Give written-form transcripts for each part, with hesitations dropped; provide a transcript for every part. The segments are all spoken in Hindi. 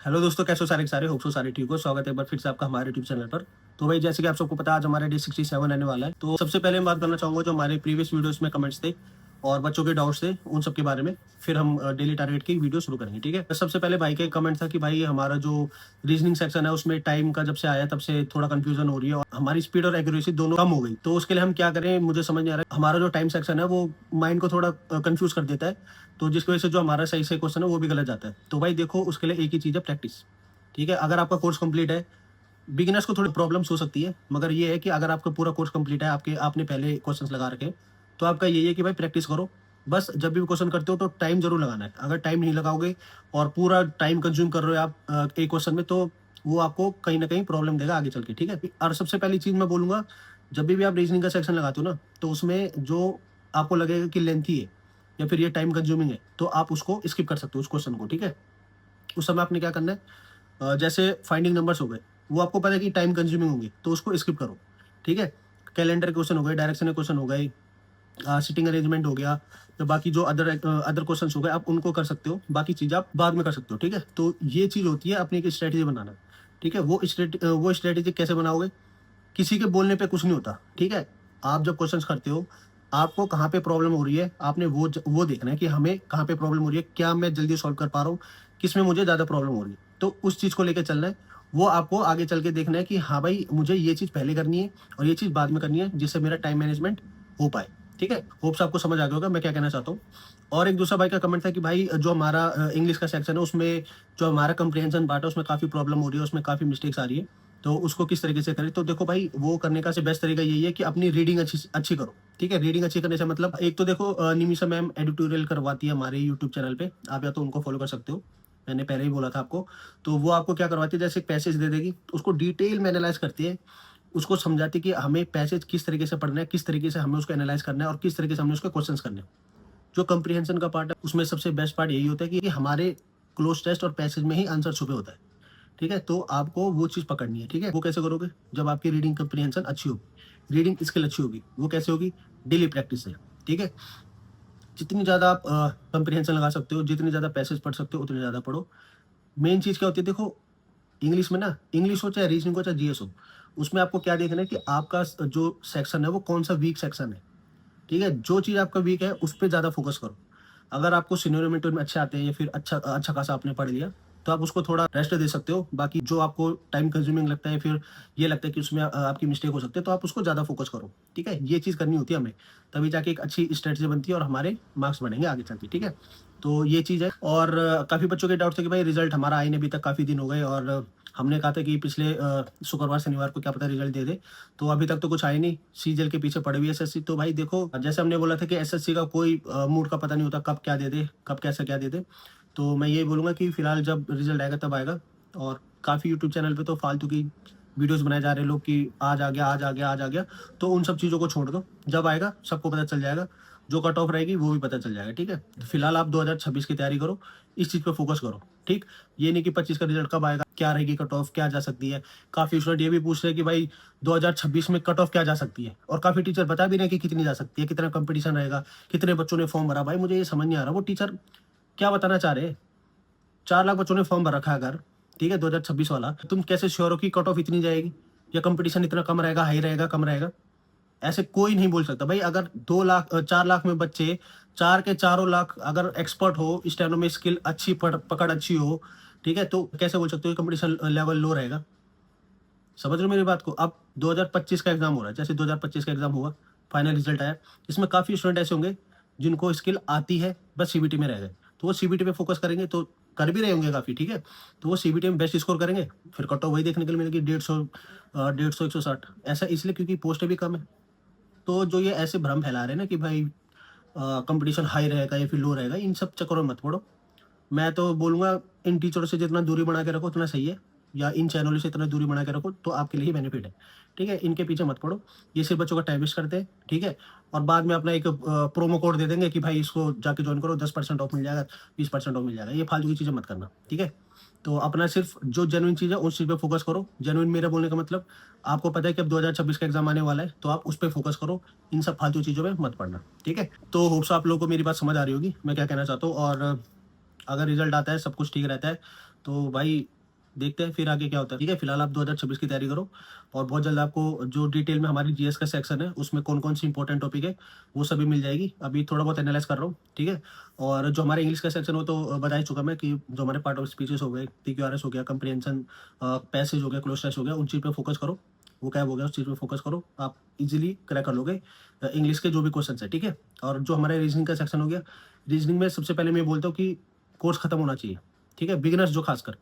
हेलो दोस्तों, कैसे हो सारे होप सो सारे ठीक हो। स्वागत है एक बार फिर से आपका हमारे यूट्यूब चैनल पर। तो भाई जैसे कि आप सबको पता है आज हमारे डे 67 आने वाला है। तो सबसे पहले मैं बात करना चाहूंगा जो हमारे प्रीवियस वीडियोस में कमेंट्स थे और बच्चों के डाउट्स थे उन सब के बारे में। फिर हम डेली टारगेट की वीडियो शुरू करेंगे, ठीक है। तो सबसे पहले भाई का एक कमेंट था कि भाई हमारा जो रीजनिंग सेक्शन है उसमें टाइम का जब से आया तब से थोड़ा कंफ्यूजन हो रही है और हमारी स्पीड और एक्यूरेसी दोनों कम हो गई। तो उसके लिए हम क्या करें मुझे समझ नहीं आ रहा है। हमारा जो टाइम सेक्शन है वो माइंड को थोड़ा कंफ्यूज कर देता है, तो जिसकी वजह से जो हमारा सही से क्वेश्चन है वो भी गलत जाता है। तो भाई देखो उसके लिए एक ही चीज़ है, प्रैक्टिस। ठीक है, अगर आपका कोर्स कंप्लीट है, बिगिनर्स को थोड़ी प्रॉब्लम्स हो सकती है, मगर ये है कि अगर आपका पूरा कोर्स कंप्लीट है, आपने पहले क्वेश्चंस लगा रखे हैं, तो आपका यही है कि भाई प्रैक्टिस करो। बस जब भी क्वेश्चन करते हो तो टाइम जरूर लगाना है। अगर टाइम नहीं लगाओगे और पूरा टाइम कंज्यूम कर रहे हो आप एक क्वेश्चन में, तो वो आपको कहीं ना कहीं प्रॉब्लम देगा आगे चल के, ठीक है। और सबसे पहली चीज मैं बोलूंगा, जब भी आप रीजनिंग का सेक्शन लगाते हो ना, तो उसमें जो आपको लगेगा कि लेंथी है या फिर ये टाइम कंज्यूमिंग है, तो आप उसको स्किप कर सकते हो उस क्वेश्चन को, ठीक है। उस समय आपने क्या करना है, जैसे फाइंडिंग नंबर्स हो गए, वो आपको पता है कि टाइम कंज्यूमिंग होंगे, तो उसको स्किप करो, ठीक है। कैलेंडर क्वेश्चन हो गए, डायरेक्शन क्वेश्चन हो गए, सिटिंग अरेंजमेंट हो गया, तो बाकी जो अदर अदर क्वेश्चन हो गए आप उनको कर सकते हो, बाकी चीज़ आप बाद में कर सकते हो, ठीक है। तो ये चीज़ होती है अपनी एक स्ट्रेटेजी बनाना, ठीक है। वो स्ट्रेटेजी कैसे बनाओगे, किसी के बोलने पे कुछ नहीं होता, ठीक है। आप जब क्वेश्चंस करते हो, आपको कहाँ पे प्रॉब्लम हो रही है, आपने वो देखना है कि हमें कहाँ पे प्रॉब्लम हो रही है, क्या मैं जल्दी सॉल्व कर पा रहा हूँ, किस में मुझे ज़्यादा प्रॉब्लम हो रही है, तो उस चीज़ को लेकर चलना है। वो आपको आगे चल के देखना है कि हाँ भाई मुझे ये चीज़ पहले करनी है और ये चीज़ बाद में करनी है, जिससे मेरा टाइम मैनेजमेंट हो पाए, ठीक है। होप्स आपको समझ आ गया होगा मैं क्या कहना चाहता हूँ। और एक दूसरा भाई का कमेंट था कि भाई जो हमारा इंग्लिश का सेक्शन है उसमें जो हमारा कंप्रिहेंशन पार्ट है उसमें काफ़ी प्रॉब्लम हो रही है, उसमें काफ़ी मिस्टेक्स आ रही है, तो उसको किस तरीके से करें। तो देखो भाई वो करने का बेस्ट तरीका यही है कि अपनी रीडिंग अच्छी अच्छी करो, ठीक है। रीडिंग अच्छी करने से मतलब एक तो देखो निमिषा मैम एडिटोरियल करवाती है हमारे यूट्यूब चैनल पे, आप या तो उनको फॉलो कर सकते हो, मैंने पहले ही बोला था आपको। तो वो आपको क्या करवाती है, जैसे एक पैसेज दे देगी, उसको डिटेल में एनालाइज करती है, उसको समझाती है कि हमें पैसेज किस तरीके से पढ़ना है, किस तरीके से हमें उसको एनालाइज करना है और किस तरीके से हमें उसके क्वेश्चंस करने हैं। जो कंप्रीहेंशन का पार्ट है उसमें सबसे बेस्ट पार्ट यही होता है कि हमारे क्लोज टेस्ट और पैसेज में ही आंसर छुपे होता है, ठीक है। तो आपको वो चीज़ पकड़नी है, ठीक है। वो कैसे करोगे, जब आपकी रीडिंग कंप्रीहेंशन अच्छी होगी, रीडिंग स्किल अच्छी होगी, वो कैसे होगी, डेली प्रैक्टिस से, ठीक है। जितनी ज़्यादा आप कंप्रीहेंशन लगा सकते हो, जितनी ज़्यादा पैसेज पढ़ सकते हो उतनी ज़्यादा पढ़ो। मेन चीज़ क्या होती है, देखो इंग्लिश में ना, इंग्लिश हो चाहे रीजनिंग हो चाहे जीएस हो, उसमें आपको क्या देखना है कि आपका जो सेक्शन है वो कौन सा वीक सेक्शन है, ठीक है। जो चीज़ आपका वीक है उस पे ज़्यादा फोकस करो। अगर आपको सिनोनिम में अच्छे आते हैं या फिर अच्छा अच्छा खासा आपने पढ़ लिया, तो आप उसको थोड़ा रेस्ट दे सकते हो। बाकी जो आपको टाइम कंज्यूमिंग लगता है, फिर ये लगता है कि उसमें आपकी मिस्टेक हो सकती है, तो आप उसको ज़्यादा फोकस करो, ठीक है। ये चीज़ करनी होती है हमें, तभी जाके एक अच्छी स्ट्रेटजी बनती है और हमारे मार्क्स बढ़ेंगे आगे चल के, ठीक है। तो ये चीज़ है। और काफ़ी बच्चों के डाउट थे कि भाई रिजल्ट हमारा आए नहीं अभी तक, काफ़ी दिन हो गए और हमने कहा था कि पिछले शुक्रवार शनिवार को क्या पता रिजल्ट दे दे, तो अभी तक तो कुछ आए नहीं। सीजीएल के पीछे पड़ी हुई है एसएससी। तो भाई देखो जैसे हमने बोला था कि एसएससी का कोई मूड का पता नहीं होता, कब क्या दे दे, कब कैसा क्या दे दे। तो मैं यही बोलूँगा कि फिलहाल जब रिजल्ट आएगा तब आएगा। और काफ़ी यूट्यूब चैनल पे तो फालतू की वीडियोस बनाए जा रहे हैं लोग कि आज आ गया, आज आ गया, आज आ गया। तो उन सब चीज़ों को छोड़ दो, जब आएगा सबको पता चल जाएगा, जो कट ऑफ रहेगी वो भी पता चल जाएगा, ठीक है। तो फिलहाल आप 2026 की तैयारी करो, इस चीज़ पे फोकस करो, ठीक। ये नहीं कि 25 का रिजल्ट कब आएगा, क्या रहेगी कट ऑफ, क्या जा सकती है। काफ़ी स्टूडेंट ये भी पूछ रहे हैं कि भाई 2026 में कट ऑफ क्या जा सकती है, और काफ़ी टीचर बता भी रहे हैं कि कितनी जा सकती है, कितना कंपटीशन रहेगा, कितने बच्चों ने फॉर्म भरा। भाई मुझे ये समझ नहीं आ रहा वो टीचर क्या बताना चाह रहे हैं। 4 लाख बच्चों ने फॉर्म भर रखा है अगर, ठीक है, 2026 वाला, तुम कैसे श्योर हो कि कट ऑफ इतनी जाएगी, या कंपटीशन इतना कम रहेगा, हाई रहेगा, कम रहेगा। ऐसे कोई नहीं बोल सकता भाई। अगर 4 लाख में बच्चे, चार के चारों लाख अगर एक्सपर्ट हो, स्टेनो में स्किल अच्छी, पकड़ अच्छी हो, ठीक है, तो कैसे बोल सकते हो कंपटीशन लेवल लो रहेगा। समझ रहे हो मेरी बात को। अब 2025 का एग्जाम हो रहा है, जैसे 2025 का एग्जाम हुआ, फाइनल रिजल्ट आया, इसमें काफी स्टूडेंट ऐसे होंगे जिनको स्किल आती है, बस सीबीटी में रह गए, तो वो सीबीटी पे फोकस करेंगे, तो कर भी रहे होंगे काफी, ठीक है। तो वो सीबीटी में बेस्ट स्कोर करेंगे, फिर कट ऑफ वही देखने के लिए मिलेगी 150, 160, ऐसा इसलिए क्योंकि पोस्ट भी कम है। तो जो ये ऐसे भ्रम फैला रहे हैं ना कि भाई कंपटीशन हाई रहेगा या फिर लो रहेगा, इन सब चक्करों में मत पड़ो। मैं तो बोलूँगा इन टीचरों से जितना दूरी बना के रखो उतना सही है, या इन चैनलों से इतना दूरी बना के रखो तो आपके लिए ही बेनिफिट है, ठीक है। इनके पीछे मत पड़ो, ये सिर्फ बच्चों का टाइम वेस्ट करते हैं, ठीक है। और बाद में अपना एक प्रोमो कोड दे देंगे कि भाई इसको जाके ज्वाइन करो, 10% ऑफ मिल जाएगा, 20% ऑफ मिल जाएगा। ये फालतू की चीज़ें मत करना, ठीक है। तो अपना सिर्फ जो जेन्युइन चीज़ है उस चीज़ पे फोकस करो। जेन्युइन मेरा बोलने का मतलब, आपको पता है कि अब 2026 का एग्जाम आने वाला है, तो आप उस पर फोकस करो, इन सब फालतू चीज़ों में मत पड़ना, ठीक है। तो होप्स आप लोगों को मेरी बात समझ आ रही होगी मैं क्या कहना चाहता हूँ। और अगर रिजल्ट आता है, सब कुछ ठीक रहता है, तो भाई देखते हैं फिर आगे क्या होता है, ठीक है। फिलहाल आप 2026 की तैयारी करो और बहुत जल्द आपको जो डिटेल में हमारी जीएस का सेक्शन है उसमें कौन कौन सी इंपॉर्टेंट टॉपिक है वो सभी मिल जाएगी। अभी थोड़ा बहुत एनालाइज कर रहा हूँ, ठीक है। और जो हमारे इंग्लिश का सेक्शन वो तो बता ही चुका मैं कि जो हमारे पार्ट ऑफ स्पीचेस हो गए, पीक्यूआरएस हो गया, कंप्रीहेंशन, पैसेज हो गया, क्लोज टेस्ट हो गया, उन चीज़ पे फोकस करो। वो क्या हो गया, उस चीज़ पे फोकस करो, आप इजीली क्रैक कर लोगे इंग्लिश के जो भी क्वेश्चन है, ठीक है। और जो हमारे रीजनिंग का सेक्शन हो गया, रीजनिंग में सबसे पहले मैं बोलता हूँ कि कोर्स खत्म होना चाहिए, ठीक है। बिगिनर्स जो खासकर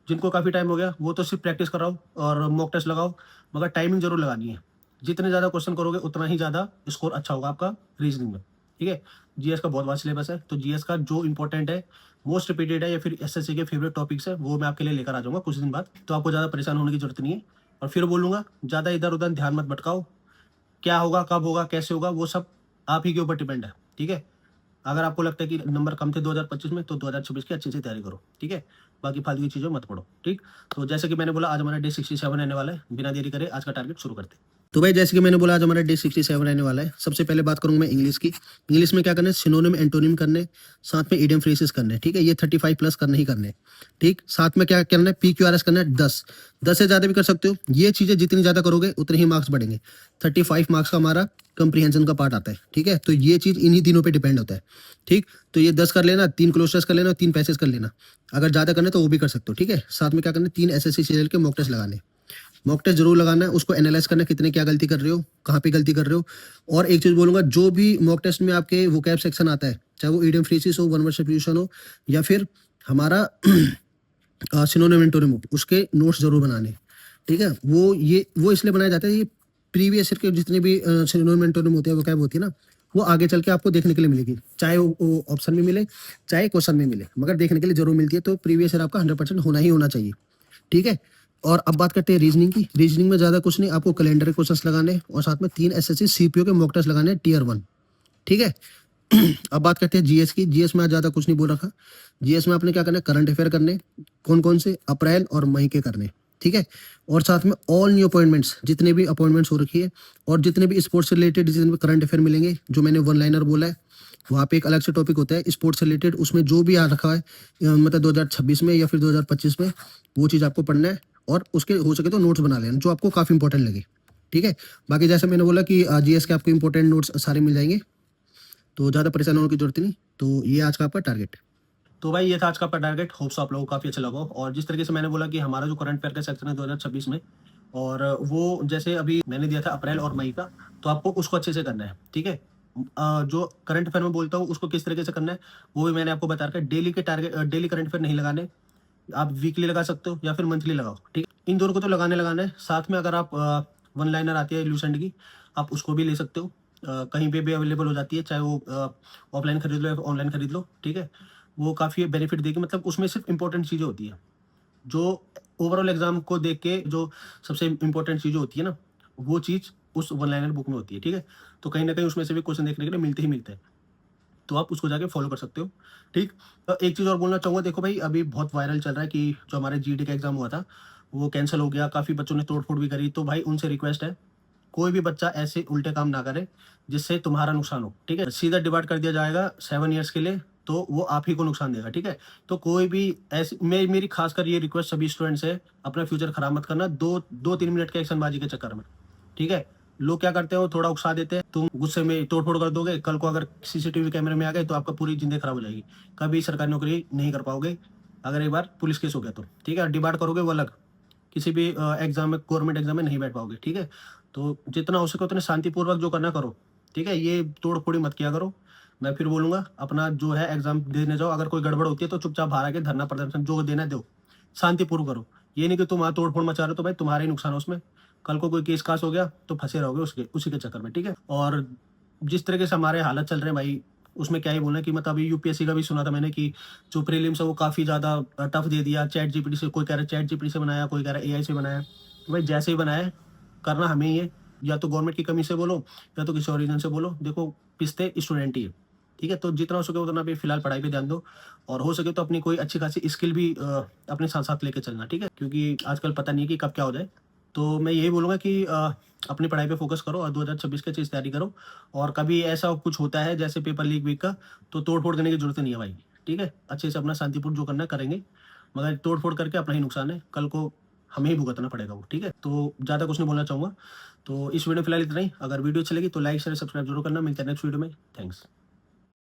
जिनको काफ़ी टाइम हो गया वो तो सिर्फ प्रैक्टिस कराओ और मॉक टेस्ट लगाओ, मगर टाइमिंग जरूर लगानी है। जितने ज़्यादा क्वेश्चन करोगे उतना ही ज़्यादा स्कोर अच्छा होगा आपका रीजनिंग में, ठीक है। जीएस का बहुत वास्ट सिलेबस है, तो जीएस का जो इंपॉर्टेंट है, मोस्ट रिपीटेड है या फिर एसएससी के फेवरेट टॉपिक्स है वो मैं आपके लिए लेकर आ जाऊंगा कुछ दिन बाद, तो आपको ज़्यादा परेशान होने की जरूरत नहीं है। और फिर बोलूँगा ज़्यादा इधर उधर ध्यान मत भटकाओ, क्या होगा, कब होगा, कैसे होगा, वो सब आप ही के ऊपर डिपेंड है, ठीक है। अगर आपको लगता है कि नंबर कम थे 2025 में तो 2026 की अच्छे से तैयारी करो, ठीक है। बाकी फालतू की चीज़ों मत पढ़ो, ठीक। तो जैसे कि मैंने बोला आज हमारा डे 67 आने वाला है, बिना देरी करे आज का टारगेट शुरू करते हैं। तो भाई जैसे कि मैंने बोला आज हमारा डे 67 रहने वाला है। सबसे पहले बात करूंगा मैं इंग्लिश की। इंग्लिश में क्या करना है, सिनोनिम एंटोनिम करने, साथ में इडियम फ्रेजेस करने, ठीक है। ये 35 प्लस करने ही करने, ठीक। साथ में क्या करना है, पीक्यूआरएस करना है 10 से ज़्यादा भी कर सकते हो। ये चीज़ें जितनी ज़्यादा करोगे उतने ही मार्क्स बढ़ेंगे। 35 मार्क्स का हमारा कंप्रीहेंशन का पार्ट आता है, ठीक है। तो ये चीज़ इन्हीं दिनों पे डिपेंड होता है, ठीक। तो ये 10 कर लेना, 3 क्लोज टेस्ट कर लेना, 3 पैसेज कर लेना। अगर ज़्यादा करना है तो वो भी कर सकते हो, ठीक है। साथ में क्या करना है, 3 एसएससी सीरियल के मॉक टेस्ट लगाने। मॉक टेस्ट जरूर लगाना है, उसको एनालाइज करना है कितने क्या गलती कर रहे हो, कहाँ पे गलती कर रहे हो। और एक चीज़ बोलूंगा, जो भी मॉक टेस्ट में आपके वोकैब सेक्शन आता है, चाहे वो इडियम फ्रेजेस हो, वन वर्ड सब्स्टिट्यूशन हो, या फिर हमारा सिनोनिम एंटोनिम हो, उसके नोट्स जरूर बनाने, ठीक है। वो इसलिए बनाया जाता है, ये प्रीवियस ईयर के जितने भी सिनोनिम एंटोनिम होते हैं, वोकैब होती है ना, वो आगे चल के आपको देखने के लिए मिलेगी, चाहे वो ऑप्शन में मिले चाहे क्वेश्चन में मिले, मगर देखने के लिए जरूर मिलती है। तो प्रीवियस ईयर आपका 100% होना ही होना चाहिए, ठीक है। और अब बात करते हैं रीजनिंग की। रीजनिंग में ज्यादा कुछ नहीं, आपको कैलेंडर के क्वेश्चंस लगाने हैं और साथ में 3 एसएससी सीपीओ के मॉक टेस्ट लगाने हैं टियर 1, ठीक है। अब बात करते हैं जीएस की। जीएस में आज ज्यादा कुछ नहीं बोल रखा। जीएस में आपने क्या करना है, करंट अफेयर करने, कौन कौन से, अप्रैल और मई के करने, ठीक है। और साथ में ऑल न्यू अपॉइंटमेंट्स, जितने भी अपॉइंटमेंट्स हो रखी है और जितने भी स्पोर्ट्स से रिलेटेड जितने भी करंट अफेयर मिलेंगे, जो मैंने वन लाइनर बोला है, वहाँ पे एक अलग से टॉपिक होता है स्पोर्ट्स से रिलेटेड, उसमें जो भी आ रखा है मतलब 2026 में या फिर 2025 में, वो चीज़ आपको पढ़ना है और उसके हो सके तो नोट्स बना लेना जो आपको काफ़ी इंपॉर्टेंट लगे, ठीक है। बाकी जैसे मैंने बोला कि जीएस के आपको इंपॉर्टेंट नोट्स सारे मिल जाएंगे, तो ज़्यादा परेशान होने की जरूरत नहीं। तो ये आज का आपका टारगेट। तो भाई ये था आज का आपका टारगेट, होप्स आप लोगों को काफ़ी अच्छा लगा। और जिस तरीके से मैंने बोला कि हमारा जो करंट अफेयर का सेक्शन है 2026 में, और वो जैसे अभी मैंने दिया था अप्रैल और मई का, तो आपको उसको अच्छे से करना है, ठीक है। जो करंट अफेयर में बोलता हूँ उसको किस तरीके से करना है वो भी मैंने आपको बता रखा है। डेली के टारगेट, डेली करंट अफेयर नहीं लगाने, आप वीकली लगा सकते हो या फिर मंथली लगाओ, ठीक है। इन दोनों को तो लगाना है। साथ में अगर आप वन लाइनर आती है लूसेंट की, आप उसको भी ले सकते हो, कहीं पे भी अवेलेबल हो जाती है, चाहे वो ऑफलाइन खरीद लो या ऑनलाइन खरीद लो, ठीक है। वो काफ़ी बेनिफिट देगी, मतलब उसमें सिर्फ इंपॉर्टेंट चीज़ें होती है जो ओवरऑल एग्जाम को देख के जो सबसे इंपॉर्टेंट चीज़ें होती है ना, वो चीज़ उस वन लाइनर बुक में होती है, ठीक है। तो कहीं ना कहीं उसमें से भी क्वेश्चन देखने के लिए मिलते ही मिलते हैं, तो आप उसको जाके फॉलो कर सकते हो, ठीक। एक चीज़ और बोलना चाहूँगा, देखो भाई अभी बहुत वायरल चल रहा है कि जो हमारे जीडी का एग्जाम हुआ था वो कैंसिल हो गया, काफ़ी बच्चों ने तोड़ फोड़ भी करी। तो भाई उनसे रिक्वेस्ट है, कोई भी बच्चा ऐसे उल्टे काम ना करे जिससे तुम्हारा नुकसान हो, ठीक है। सीधा डिवाइड कर दिया जाएगा 7 ईयर्स के लिए, तो वो आप ही को नुकसान देगा, ठीक है। तो कोई भी ऐसी मेरी खासकर ये रिक्वेस्ट सभी स्टूडेंट्स है, अपना फ्यूचर खराब मत करना 2-3 मिनट के एक्शनबाजी के चक्कर में, ठीक है। लोग क्या करते हैं, वो थोड़ा उकसा देते हैं, तुम गुस्से में तोड़फोड़ कर दोगे, कल को अगर सीसीटीवी कैमरे में आ गए तो आपका पूरी जिंदगी खराब हो जाएगी, कभी सरकारी नौकरी नहीं कर पाओगे अगर एक बार पुलिस केस हो गया तो, ठीक है। डिबाट करोगे वो अलग, किसी भी एग्जाम में, गवर्नमेंट एग्जाम में नहीं बैठ पाओगे, ठीक है। तो जितना हो सके उतने शांतिपूर्वक जो करना करो, ठीक है। ये तोड़ फोड़ी मत किया करो। मैं फिर बोलूंगा अपना जो है एग्जाम देने जाओ, अगर कोई गड़बड़ होती है तो चुपचाप बाहर आके धरना प्रदर्शन जो देना दो, शांतिपूर्वक करो। ये नहीं कि तुम वहाँ तोड़ फोड़ मचा रहे हो तो भाई तुम्हारा ही नुकसान है उसमें, कल को कोई केस कास हो गया तो फंसे रहोगे उसी के चक्कर में, ठीक है। और जिस तरीके से हमारे हालत चल रहे हैं भाई, उसमें क्या ही बोलना कि मतलब अभी यूपीएससी का भी सुना था मैंने कि जो प्रीलिम्स है वो काफ़ी ज़्यादा टफ दे दिया। चैट जीपीटी से, कोई कह रहा है चैट जीपीटी से बनाया, कोई कह रहा है एआई से बनाया। तो भाई जैसे ही बनाया करना हमें ही है, या तो गवर्नमेंट की कमी से बोलो या तो किसी और रीजन से बोलो, देखो पिसते स्टूडेंट ही है, ठीक है। तो जितना हो सके उतना भी फिलहाल पढ़ाई पे ध्यान दो, और हो सके तो अपनी कोई अच्छी खासी स्किल भी अपने साथ साथ लेके चलना, ठीक है, क्योंकि आजकल पता नहीं है कि कब क्या हो जाए। तो मैं यही बोलूँगा कि अपनी पढ़ाई पे फोकस करो और 2026 की अच्छी से तैयारी करो। और कभी ऐसा कुछ होता है जैसे पेपर लीक वीक का, तो तोड़ फोड़ करने की जरूरत नहीं है भाई, ठीक है। अच्छे से अपना शांतिपूर्ण जो करना है करेंगे। मगर तोड़ फोड़ करके अपना ही नुकसान है, कल को हमें ही भुगतना पड़ेगा वो, ठीक है। तो ज़्यादा कुछ नहीं बोलना चाहूँगा। तो इस वीडियो में फिलहाल इतना ही। अगर वीडियो अच्छी लगी तो लाइक शेयर सब्सक्राइब जरूर करना। मिलते हैं नेक्स्ट वीडियो में। थैंक्स।